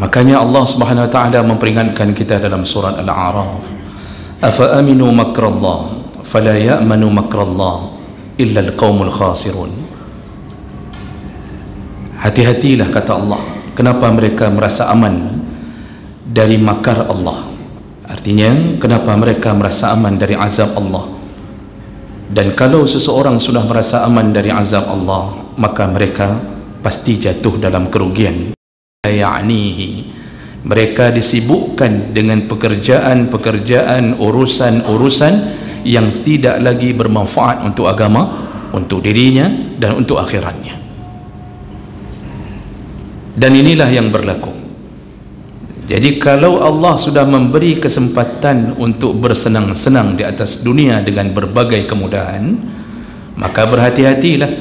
Makanya Allah Subhanahu wa taala memperingatkan kita dalam surat Al-A'raf, afa aminu makrallah fala ya'manu makrallah illa al-qaumul khasirun. Hati-hatilah, kata Allah, kenapa mereka merasa aman dari makar Allah. Artinya, kenapa mereka merasa aman dari azab Allah. Dan kalau seseorang sudah merasa aman dari azab Allah, maka mereka pasti jatuh dalam kerugian. Ya'nihi, mereka disibukkan dengan pekerjaan-pekerjaan, urusan-urusan yang tidak lagi bermanfaat untuk agama, untuk dirinya dan untuk akhiratnya. Dan inilah yang berlaku. Jadi kalau Allah sudah memberi kesempatan untuk bersenang-senang di atas dunia dengan berbagai kemudahan, maka berhati-hatilah,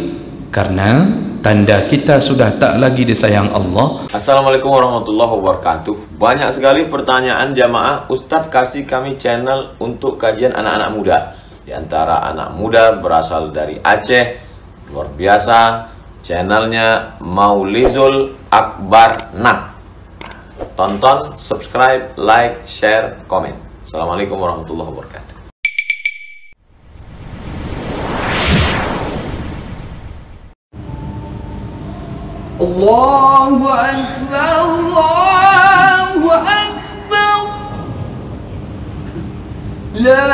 karena tanda kita sudah tak lagi disayang Allah. Assalamualaikum warahmatullahi wabarakatuh. Banyak sekali pertanyaan jamaah, Ustadz kasih kami channel untuk kajian anak-anak muda. Di antara anak muda berasal dari Aceh, luar biasa, channelnya Maulizul Akbar Nak. Tonton, subscribe, like, share, komen. Assalamualaikum warahmatullahi wabarakatuh. Allahu Akbar, Allahu Akbar, la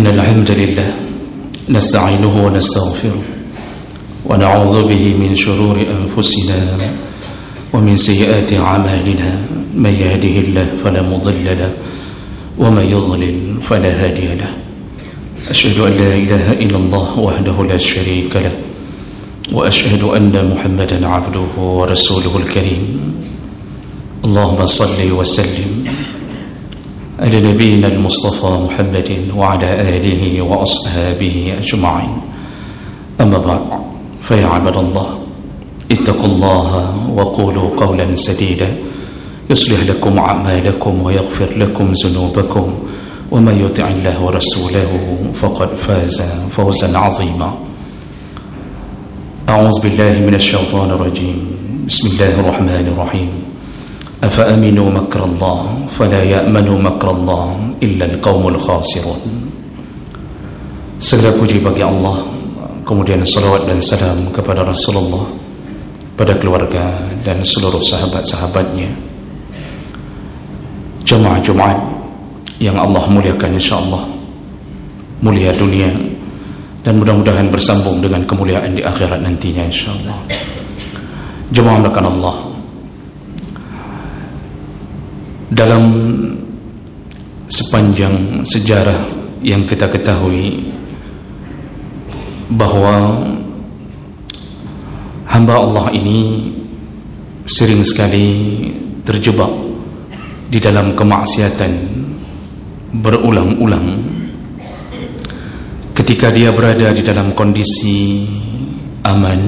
الحمد لله نستعينه ونستغفره ونعوذ به من شرور أنفسنا ومن سيئات أعمالنا. من يهده الله فلا مضل له ومن يضلل فلا هادي له. أشهد أن لا إله إلا الله وحده لا شريك له وأشهد أن محمدا عبده ورسوله الكريم. اللهم صل وسلم على نبينا المصطفى محمد وعلى آله وأصحابه أجمعين. أما بعد، فيا عباد الله، اتقوا الله وقولوا قولا سديدا يصلح لكم أعمالكم ويغفر لكم ذنوبكم، ومن يطع الله ورسوله فقد فاز فوزا عظيما. أعوذ بالله من الشيطان الرجيم. بسم الله الرحمن الرحيم. أفأمنوا مكر الله فلا يأمنوا مكر الله إلا القوم الخاسرون. Segala puji bagi Allah, kemudian salawat dan salam kepada Rasulullah, pada keluarga dan seluruh sahabat-sahabatnya. Jemaah Jumat yang Allah muliakan, insyaAllah mulia dunia dan mudah-mudahan bersambung dengan kemuliaan di akhirat nantinya, insyaAllah. Jemaah melakukan Allah, dalam sepanjang sejarah yang kita ketahui bahwa hamba Allah ini sering sekali terjebak di dalam kemaksiatan berulang-ulang ketika dia berada di dalam kondisi aman,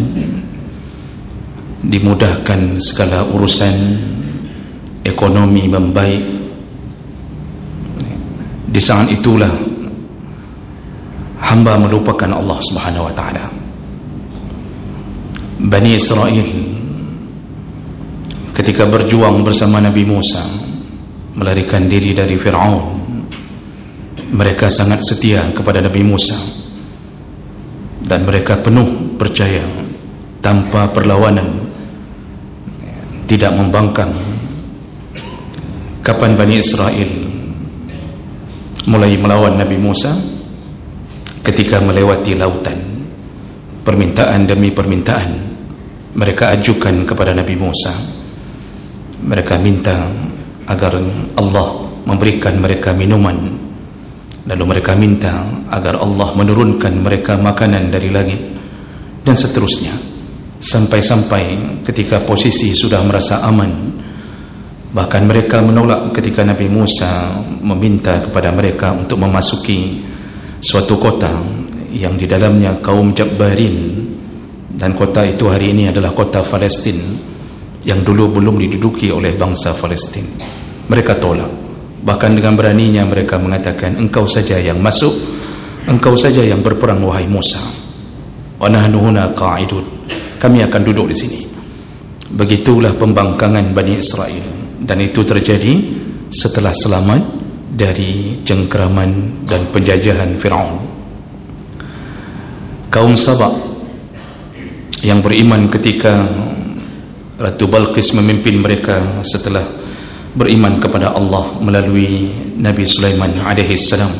dimudahkan segala urusan, ekonomi membaik. Di saat itulah hamba melupakan Allah Subhanahu wa taala. Bani Israel ketika berjuang bersama Nabi Musa melarikan diri dari Fir'aun, mereka sangat setia kepada Nabi Musa dan mereka penuh percaya tanpa perlawanan, tidak membangkang. Kapan Bani Israel mulai melawan Nabi Musa? Ketika melewati lautan. Permintaan demi permintaan mereka ajukan kepada Nabi Musa. Mereka minta agar Allah memberikan mereka minuman, lalu mereka minta agar Allah menurunkan mereka makanan dari langit, dan seterusnya. Sampai-sampai ketika posisi sudah merasa aman, bahkan mereka menolak ketika Nabi Musa meminta kepada mereka untuk memasuki suatu kota yang di dalamnya kaum Jabbarin, dan kota itu hari ini adalah kota Palestin yang dulu belum diduduki oleh bangsa Palestin. Mereka tolak, bahkan dengan beraninya mereka mengatakan, engkau saja yang masuk, engkau saja yang berperang wahai Musa, wa nahnu huna qa'idun, kami akan duduk di sini. Begitulah pembangkangan Bani Israel, dan itu terjadi setelah selamat dari cengkeraman dan penjajahan Firaun. Kaum Sabak yang beriman ketika Ratu Balqis memimpin mereka setelah beriman kepada Allah melalui Nabi Sulaiman alaihi salam,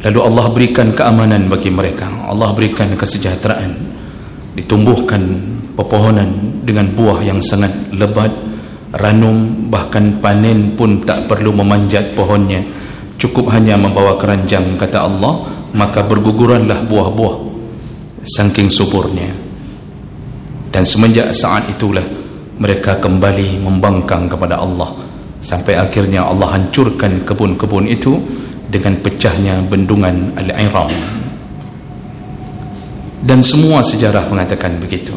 lalu Allah berikan keamanan bagi mereka, Allah berikan kesejahteraan, ditumbuhkan pepohonan dengan buah yang sangat lebat, ranum, bahkan panen pun tak perlu memanjat pohonnya, cukup hanya membawa keranjang, kata Allah, maka berguguranlah buah-buah saking suburnya. Dan semenjak saat itulah mereka kembali membangkang kepada Allah, sampai akhirnya Allah hancurkan kebun-kebun itu dengan pecahnya bendungan Al-Iram. Dan semua sejarah mengatakan begitu.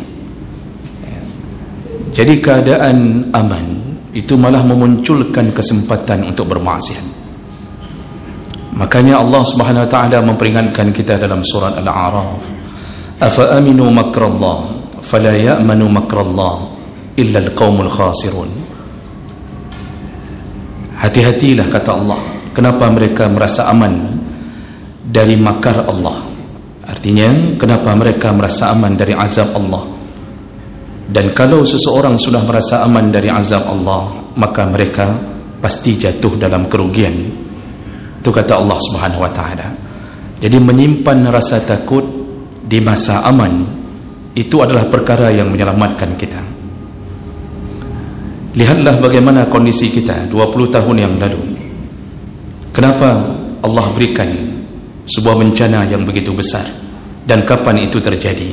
Jadi keadaan aman itu malah memunculkan kesempatan untuk bermaksiat. Makanya Allah Subhanahu wa taala memperingatkan kita dalam surat Al-A'raf, afa aminu makrallah fala ya'manu makrallah illa al-qaumul khasirun. Hati-hatilah, kata Allah, kenapa mereka merasa aman dari makar Allah. Artinya, kenapa mereka merasa aman dari azab Allah. Dan kalau seseorang sudah merasa aman dari azab Allah, maka mereka pasti jatuh dalam kerugian. Itu kata Allah Subhanahu wa taala. Jadi menyimpan rasa takut di masa aman itu adalah perkara yang menyelamatkan kita. Lihatlah bagaimana kondisi kita 20 tahun yang lalu. Kenapa Allah berikan sebuah bencana yang begitu besar, dan kapan itu terjadi?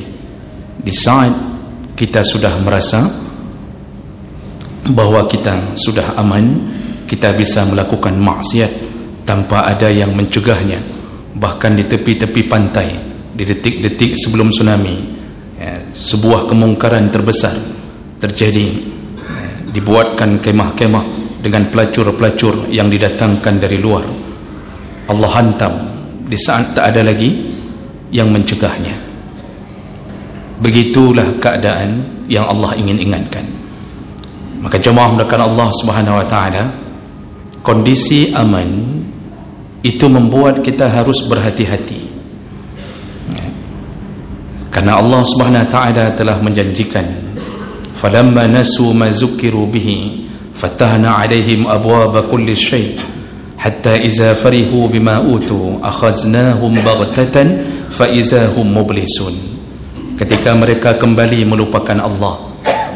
Di saat kita sudah merasa bahwa kita sudah aman, kita bisa melakukan maksiat tanpa ada yang mencegahnya. Bahkan di tepi-tepi pantai, di detik-detik sebelum tsunami, sebuah kemungkaran terbesar terjadi. Dibuatkan kemah-kemah dengan pelacur-pelacur yang didatangkan dari luar. Allah hantam di saat tak ada lagi yang mencegahnya. Begitulah keadaan yang Allah ingin ingatkan. Maka jemaah mulakan Allah Subhanahu wa taala, kondisi aman itu membuat kita harus berhati-hati. Karena Allah Subhanahu wa taala telah menjanjikan, falamma nasu ma zukkiru bihi fatahna alaihim abwaba kulli syai' hatta iza farihu bima utu akhaznahum baghtatan fa iza hum mublisun. Ketika mereka kembali melupakan Allah,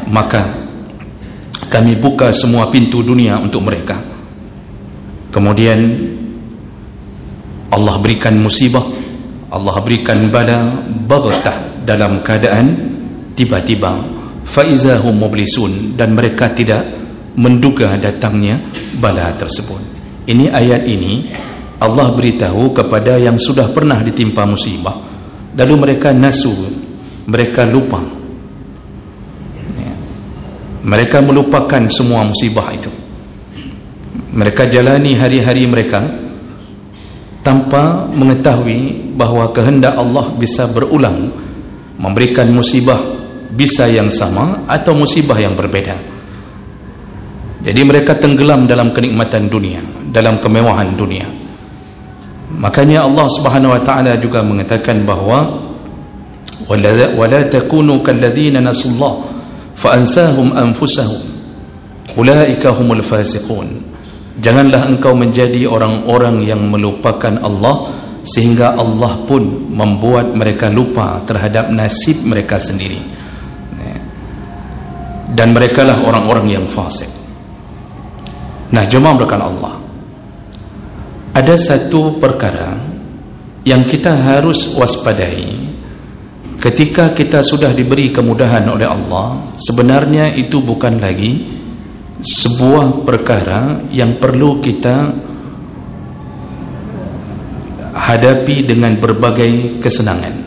maka kami buka semua pintu dunia untuk mereka. Kemudian Allah berikan musibah, Allah berikan bala baghtah, dalam keadaan tiba-tiba, faizahum mublisun, dan mereka tidak menduga datangnya bala tersebut. Ini ayat ini Allah beritahu kepada yang sudah pernah ditimpa musibah, lalu mereka nasu, mereka lupa, mereka melupakan semua musibah itu. Mereka jalani hari-hari mereka tanpa mengetahui bahawa kehendak Allah bisa berulang, memberikan musibah bisa yang sama atau musibah yang berbeda. Jadi mereka tenggelam dalam kenikmatan dunia, dalam kemewahan dunia. Makanya Allah Subhanahu wa taala juga mengatakan bahawa wala takunu kalladzina nasullah fa ansahum anfusahum ulaika humul fasiqun. Janganlah engkau menjadi orang-orang yang melupakan Allah sehingga Allah pun membuat mereka lupa terhadap nasib mereka sendiri. Dan mereka lah orang-orang yang fasik. Nah, jemaah berkan Allah, ada satu perkara yang kita harus waspadai ketika kita sudah diberi kemudahan oleh Allah, sebenarnya itu bukan lagi sebuah perkara yang perlu kita hadapi dengan berbagai kesenangan.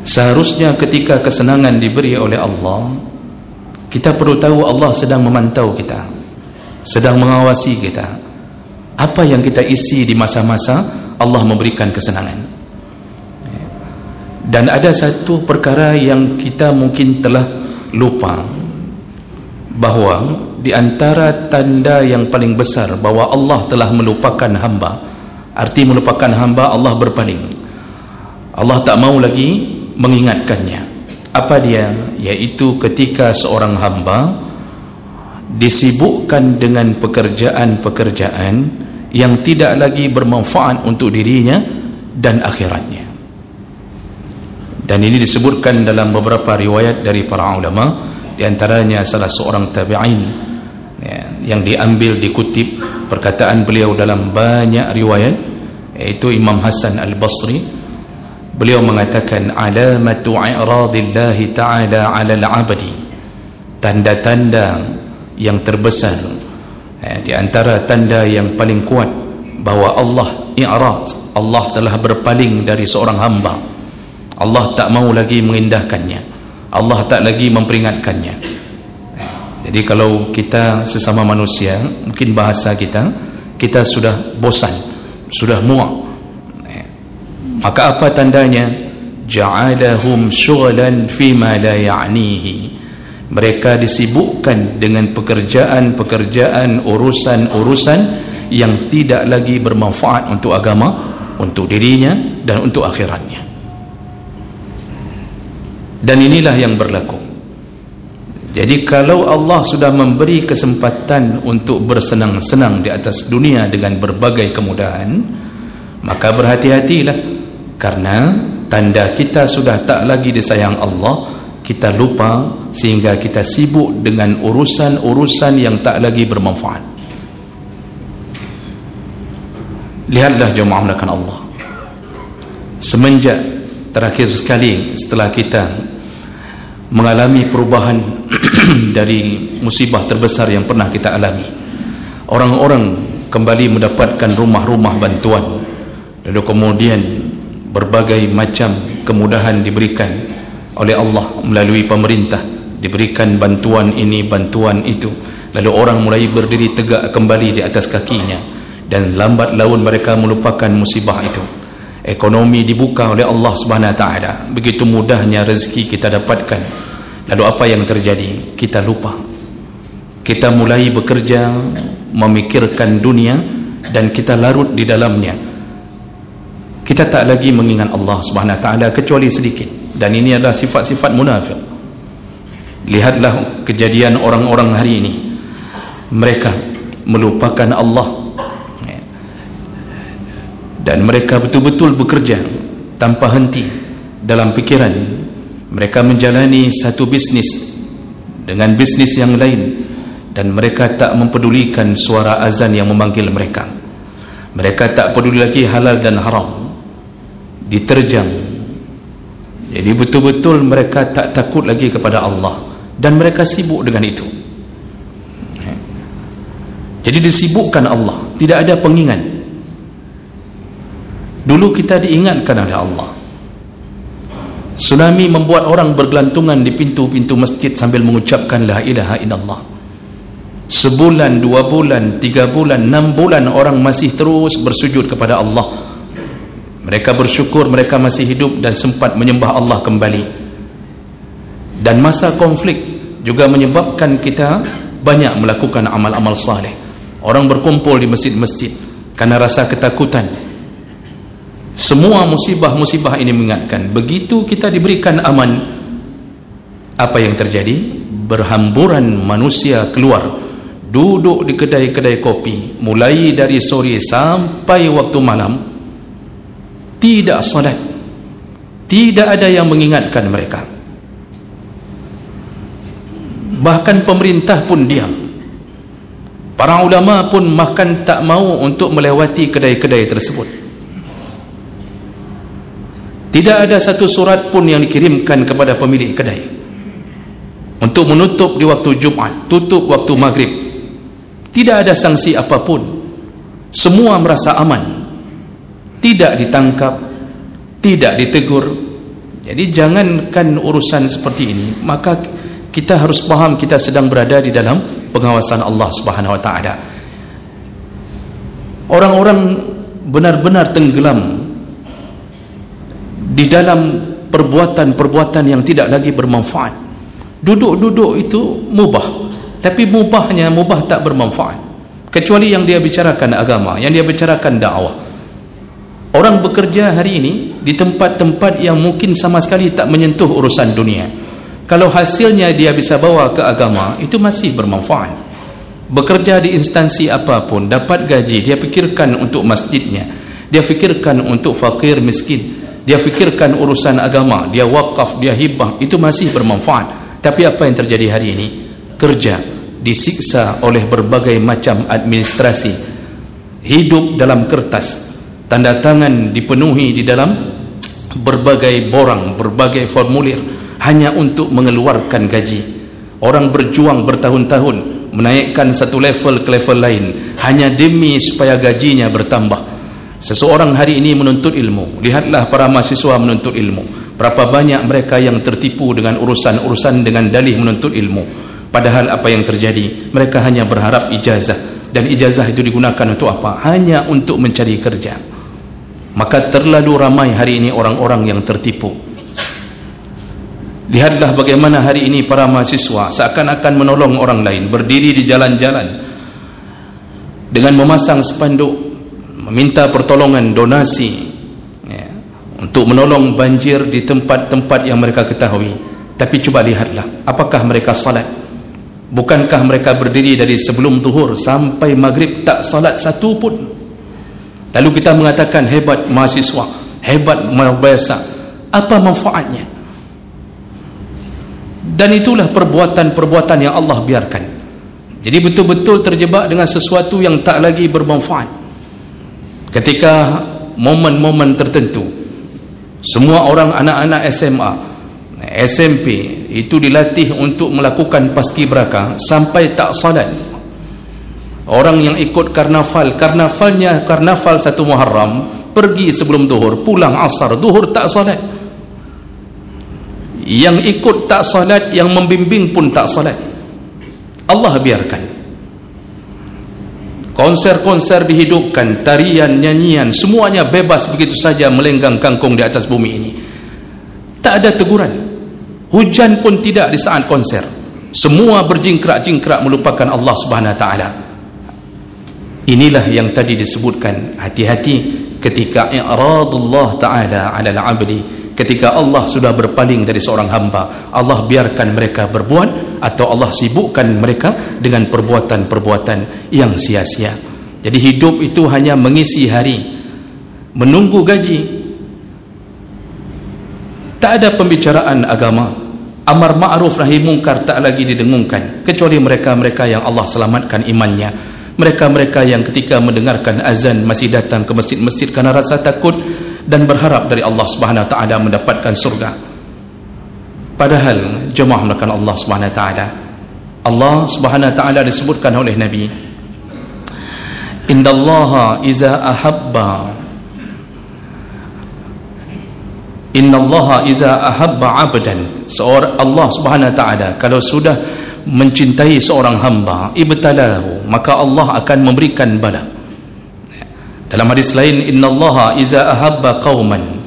Seharusnya ketika kesenangan diberi oleh Allah, kita perlu tahu Allah sedang memantau kita, sedang mengawasi kita. Apa yang kita isi di masa-masa Allah memberikan kesenangan. Dan ada satu perkara yang kita mungkin telah lupa, bahawa di antara tanda yang paling besar bahawa Allah telah melupakan hamba, arti melupakan hamba, Allah berpaling, Allah tak mau lagi mengingatkannya. Apa dia? Yaitu ketika seorang hamba disibukkan dengan pekerjaan-pekerjaan yang tidak lagi bermanfaat untuk dirinya dan akhiratnya. Dan ini disebutkan dalam beberapa riwayat dari para ulama, di antaranya salah seorang tabi'in yang diambil, dikutip perkataan beliau dalam banyak riwayat, yaitu Imam Hasan Al-Basri. Beliau mengatakan, alamatu i'radillahi ta'ala 'ala al-'abdi, tanda-tanda yang terbesar, di antara tanda yang paling kuat bahawa Allah i'rad, Allah telah berpaling dari seorang hamba. Allah tak mau lagi mengindahkannya, Allah tak lagi memperingatkannya. Jadi kalau kita sesama manusia, mungkin bahasa kita sudah bosan, sudah muak, maka apa tandanya? Ja'alahum syughlan fima la ya'nihi, mereka disibukkan dengan pekerjaan-pekerjaan, urusan-urusan yang tidak lagi bermanfaat untuk agama, untuk dirinya dan untuk akhiratnya. Dan inilah yang berlaku. Jadi kalau Allah sudah memberi kesempatan untuk bersenang-senang di atas dunia dengan berbagai kemudahan, maka berhati-hatilah, karena tanda kita sudah tak lagi disayang Allah, kita lupa sehingga kita sibuk dengan urusan-urusan yang tak lagi bermanfaat. Lihatlah jemaah mulakan Allah, semenjak terakhir sekali setelah kita mengalami perubahan dari musibah terbesar yang pernah kita alami, orang-orang kembali mendapatkan rumah-rumah bantuan, lalu kemudian berbagai macam kemudahan diberikan oleh Allah melalui pemerintah, diberikan bantuan ini, bantuan itu, lalu orang mulai berdiri tegak kembali di atas kakinya, dan lambat laun mereka melupakan musibah itu. Ekonomi dibuka oleh Allah Subhanahu Wa Taala, begitu mudahnya rezeki kita dapatkan. Lalu apa yang terjadi? Kita lupa, kita mulai bekerja memikirkan dunia dan kita larut di dalamnya. Kita tak lagi mengingat Allah Subhanahu Wa Taala kecuali sedikit, dan ini adalah sifat-sifat munafik. Lihatlah kejadian orang-orang hari ini, mereka melupakan Allah dan mereka betul-betul bekerja tanpa henti dalam pikiran. Mereka menjalani satu bisnis dengan bisnis yang lain, dan mereka tak mempedulikan suara azan yang memanggil mereka. Mereka tak peduli lagi halal dan haram, diterjang. Jadi betul-betul mereka tak takut lagi kepada Allah, dan mereka sibuk dengan itu. Jadi disibukkan Allah, tidak ada pengingat. Dulu kita diingatkan oleh Allah. Tsunami membuat orang bergelantungan di pintu-pintu masjid sambil mengucapkan la ilaha illallah. Sebulan, 2 bulan, 3 bulan, 6 bulan orang masih terus bersujud kepada Allah. Mereka bersyukur mereka masih hidup dan sempat menyembah Allah kembali. Dan masa konflik juga menyebabkan kita banyak melakukan amal-amal saleh. Orang berkumpul di masjid-masjid karena rasa ketakutan. Semua musibah-musibah ini mengingatkan. Begitu kita diberikan aman, apa yang terjadi? Berhamburan manusia keluar, duduk di kedai-kedai kopi, mulai dari sore sampai waktu malam, tidak salat, tidak ada yang mengingatkan mereka. Bahkan pemerintah pun diam. Para ulama pun bahkan tak mau untuk melewati kedai-kedai tersebut. Tidak ada satu surat pun yang dikirimkan kepada pemilik kedai untuk menutup di waktu Jumaat, tutup waktu maghrib. Tidak ada sanksi apapun. Semua merasa aman, tidak ditangkap, tidak ditegur. Jadi jangankan urusan seperti ini, maka kita harus paham kita sedang berada di dalam pengawasan Allah Subhanahu wa taala. Orang-orang benar-benar tenggelam di dalam perbuatan-perbuatan yang tidak lagi bermanfaat. Duduk-duduk itu mubah, tapi mubahnya mubah tak bermanfaat, kecuali yang dia bicarakan agama, yang dia bicarakan dakwah. Orang bekerja hari ini di tempat-tempat yang mungkin sama sekali tak menyentuh urusan dunia, kalau hasilnya dia bisa bawa ke agama, itu masih bermanfaat. Bekerja di instansi apapun, dapat gaji, dia fikirkan untuk masjidnya, dia fikirkan untuk fakir miskin, dia fikirkan urusan agama, dia wakaf, dia hibah, itu masih bermanfaat. Tapi apa yang terjadi hari ini? Kerja disiksa oleh berbagai macam administrasi, hidup dalam kertas, tanda tangan dipenuhi di dalam berbagai borang, berbagai formulir, hanya untuk mengeluarkan gaji. Orang berjuang bertahun-tahun menaikkan satu level ke level lain hanya demi supaya gajinya bertambah. Seseorang hari ini menuntut ilmu, lihatlah para mahasiswa menuntut ilmu, berapa banyak mereka yang tertipu dengan urusan-urusan dengan dalih menuntut ilmu. Padahal apa yang terjadi, mereka hanya berharap ijazah, dan ijazah itu digunakan untuk apa? Hanya untuk mencari kerja. Maka terlalu ramai hari ini orang-orang yang tertipu. Lihatlah bagaimana hari ini para mahasiswa seakan-akan menolong orang lain, berdiri di jalan-jalan dengan memasang spanduk meminta pertolongan, donasi, ya, untuk menolong banjir di tempat-tempat yang mereka ketahui. Tapi cuba lihatlah, apakah mereka salat? Bukankah mereka berdiri dari sebelum zuhur sampai maghrib tak salat satu pun? Lalu kita mengatakan hebat mahasiswa, hebat mahasiswa. Apa manfaatnya? Dan itulah perbuatan-perbuatan yang Allah biarkan. Jadi betul-betul terjebak dengan sesuatu yang tak lagi bermanfaat. Ketika momen-momen tertentu, semua orang anak-anak SMA, SMP itu dilatih untuk melakukan paskibraka sampai tak salat. Orang yang ikut karnaval, karnaval 1 Muharram, pergi sebelum zuhur, pulang asar, zuhur tak salat. Yang ikut tak salat, yang membimbing pun tak salat. Allah biarkan. Konser-konser dihidupkan, tarian, nyanyian, semuanya bebas begitu saja melenggang kangkung di atas bumi ini. Tak ada teguran. Hujan pun tidak di saat konser. Semua berjingkrak-jingkrak melupakan Allah Subhanahu wa taala. Inilah yang tadi disebutkan, hati-hati ketika i'radullah taala 'alal 'abdi, ketika Allah sudah berpaling dari seorang hamba, Allah biarkan mereka berbuat, atau Allah sibukkan mereka dengan perbuatan-perbuatan yang sia-sia. Jadi hidup itu hanya mengisi hari, menunggu gaji. Tak ada pembicaraan agama, amar ma'ruf nahi mungkar tak lagi didengungkan, kecuali mereka-mereka yang Allah selamatkan imannya, mereka-mereka yang ketika mendengarkan azan masih datang ke masjid-masjid karena rasa takut dan berharap dari Allah Subhanahu wa taala mendapatkan surga. Padahal jemaah melakukan Allah Subhanahu wa taala, Allah Subhanahu wa taala disebutkan oleh Nabi, innallaha iza ahabba 'abdan, seorang Allah Subhanahu wa taala kalau sudah mencintai seorang hamba, ibtalahu, maka Allah akan memberikan bala. Dalam hadis lain, innallaha iza ahabba qauman,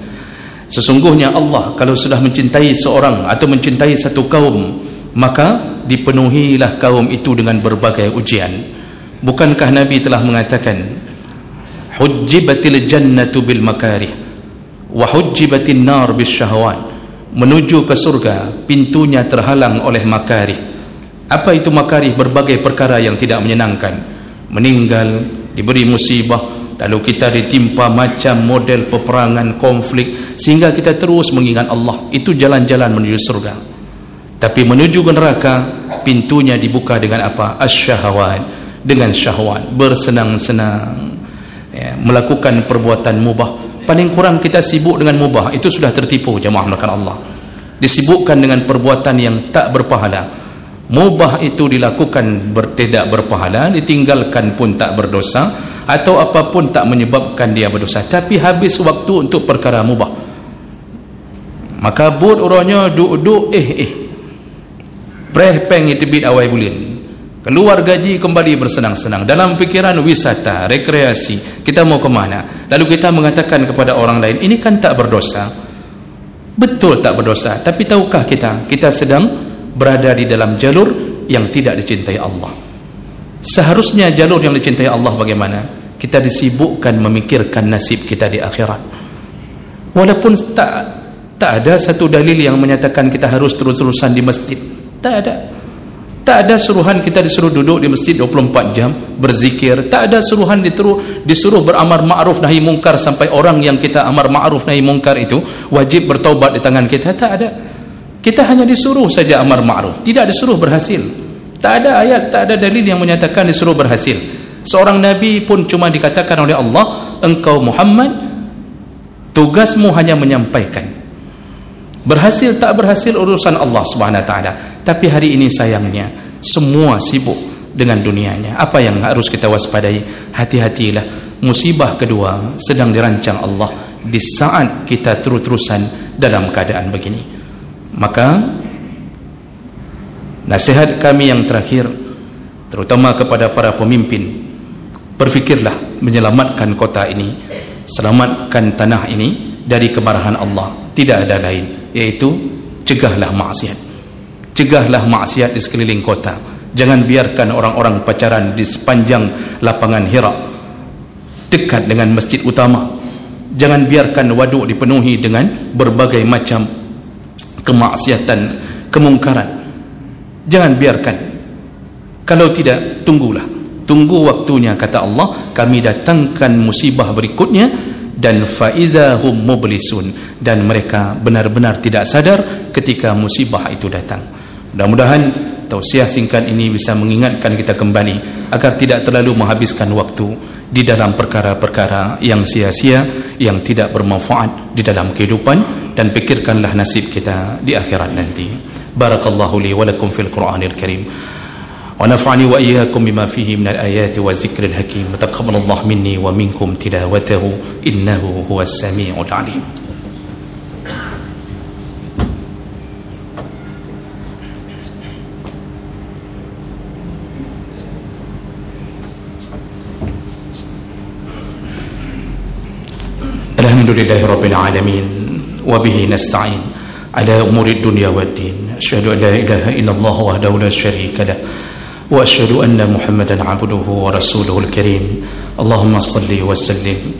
sesungguhnya Allah kalau sudah mencintai seorang atau mencintai satu kaum, maka dipenuhilah kaum itu dengan berbagai ujian. Bukankah Nabi telah mengatakan, hujjibatil jannatu bil makarih wa hujjibatin nar bis syahwat, menuju ke surga pintunya terhalang oleh makarih. Apa itu makarih? Berbagai perkara yang tidak menyenangkan, meninggal, diberi musibah, lalu kita ditimpa macam model peperangan, konflik, sehingga kita terus mengingat Allah. Itu jalan-jalan menuju surga. Tapi menuju ke neraka, pintunya dibuka dengan apa? Asy-syahwat, dengan syahwat, bersenang-senang, ya, melakukan perbuatan mubah, paling kurang kita sibuk dengan mubah, itu sudah tertipu jemaah melakukan Allah. Disibukkan dengan perbuatan yang tak berpahala. Mubah itu dilakukan tidak berpahala, ditinggalkan pun tak berdosa, atau apapun tak menyebabkan dia berdosa, tapi habis waktu untuk perkara mubah. Maka but orangnya duk preh peng itibit awai bulin, keluar gaji kembali bersenang-senang, dalam fikiran wisata, rekreasi, kita mau ke mana, lalu kita mengatakan kepada orang lain, ini kan tak berdosa. Betul tak berdosa, tapi tahukah kita sedang berada di dalam jalur yang tidak dicintai Allah. Seharusnya jalur yang dicintai Allah bagaimana? Kita disibukkan memikirkan nasib kita di akhirat. Walaupun tak ada satu dalil yang menyatakan kita harus terus-terusan di masjid. Tak ada suruhan kita disuruh duduk di masjid 24 jam berzikir. Tak ada suruhan disuruh beramar ma'ruf nahi mungkar sampai orang yang kita amar ma'ruf nahi mungkar itu wajib bertaubat di tangan kita. Tak ada. Kita hanya disuruh saja amar ma'ruf, tidak disuruh berhasil. Tak ada ayat, tak ada dalil yang menyatakan disuruh berhasil. Seorang Nabi pun cuma dikatakan oleh Allah, engkau Muhammad, tugasmu hanya menyampaikan. Berhasil tak berhasil urusan Allah Subhanahu Wa Taala. Tapi hari ini sayangnya semua sibuk dengan dunianya. Apa yang harus kita waspadai? Hati-hatilah, musibah kedua sedang dirancang Allah di saat kita terus-terusan dalam keadaan begini. Maka nasihat kami yang terakhir, terutama kepada para pemimpin, berfikirlah menyelamatkan kota ini, selamatkan tanah ini dari kemarahan Allah. Tidak ada lain, yaitu cegahlah maksiat. Cegahlah maksiat di sekeliling kota. Jangan biarkan orang-orang pacaran di sepanjang lapangan Hira dekat dengan masjid utama. Jangan biarkan waduk dipenuhi dengan berbagai macam kemaksiatan, kemungkaran. Jangan biarkan. Kalau tidak, tunggulah. Tunggu waktunya, kata Allah, kami datangkan musibah berikutnya, dan faizahum mublisun, dan mereka benar-benar tidak sadar ketika musibah itu datang. Mudah-mudahan tausiah singkat ini bisa mengingatkan kita kembali agar tidak terlalu menghabiskan waktu di dalam perkara-perkara yang sia-sia, yang tidak bermanfaat di dalam kehidupan, dan pikirkanlah nasib kita di akhirat nanti. Barakallahu li wa lakum fil Qur'anil Karim, wa naf'ani wa iyyakum bima fihi minal ayati wa zikril hakim. Taqabbalallahu minni wa minkum tilawatahu innahu huwas sami'ul 'alim. Alhamdulillahi rabbil alamin wa bihi nasta'in ala umuri dunya waddin. Asyhadu an la ilaha illallah wahdahu la syarika lah wa asyhadu anna Muhammadan 'abduhu wa rasuluhul karim. Allahumma salli wa sallim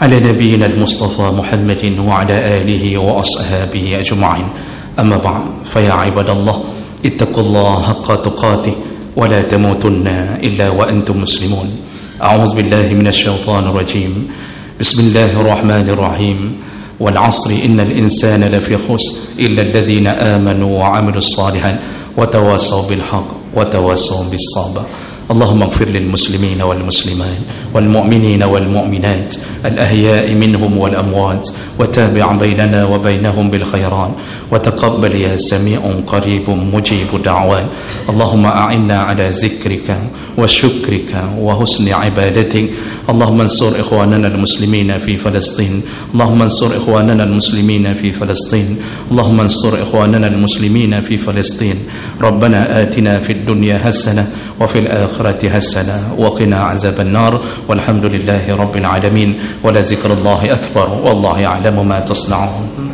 ala nabiyyina al-mustafa Muhammadin wa ala alihi wa ashabihi ajma'in. Amma ba'd, fa ya ibadallah ittaqullaha haqqa tuqatih wa la tamutunna illa wa antum muslimun. A'udzu billahi minasy syaithanir rajim. Bismillahir rahmanir rahim. Wal 'asri innal insana lafi khusr illa alladhina amanu wa 'amilus salihat wa tawassaw bil haqq wa tawassaw bis sabr. Allahumma ighfir lil muslimina wal muslimat wal mu'minina wal mu'minat al ahya'i minhum wal amwat wa tabi' bainana wa bainahum bil khairat wa taqabbal ya sami'un qaribun mujibud da'wat. Allahumma a'inna ala zikrika wa syukrika wa husni ibadatik. Allahumma ansur ikhwanana al muslimina fi Palestin. Allahumma ansur ikhwanana al muslimina fi Palestin. Allahumma ansur ikhwanana al muslimina fi Palestin. Rabbana atina fid dunya hasanah وفي الآخرة حسنة وقنا عذاب النار والحمد لله رب العالمين ولذكر الله أكبر والله يعلم ما تصنعون.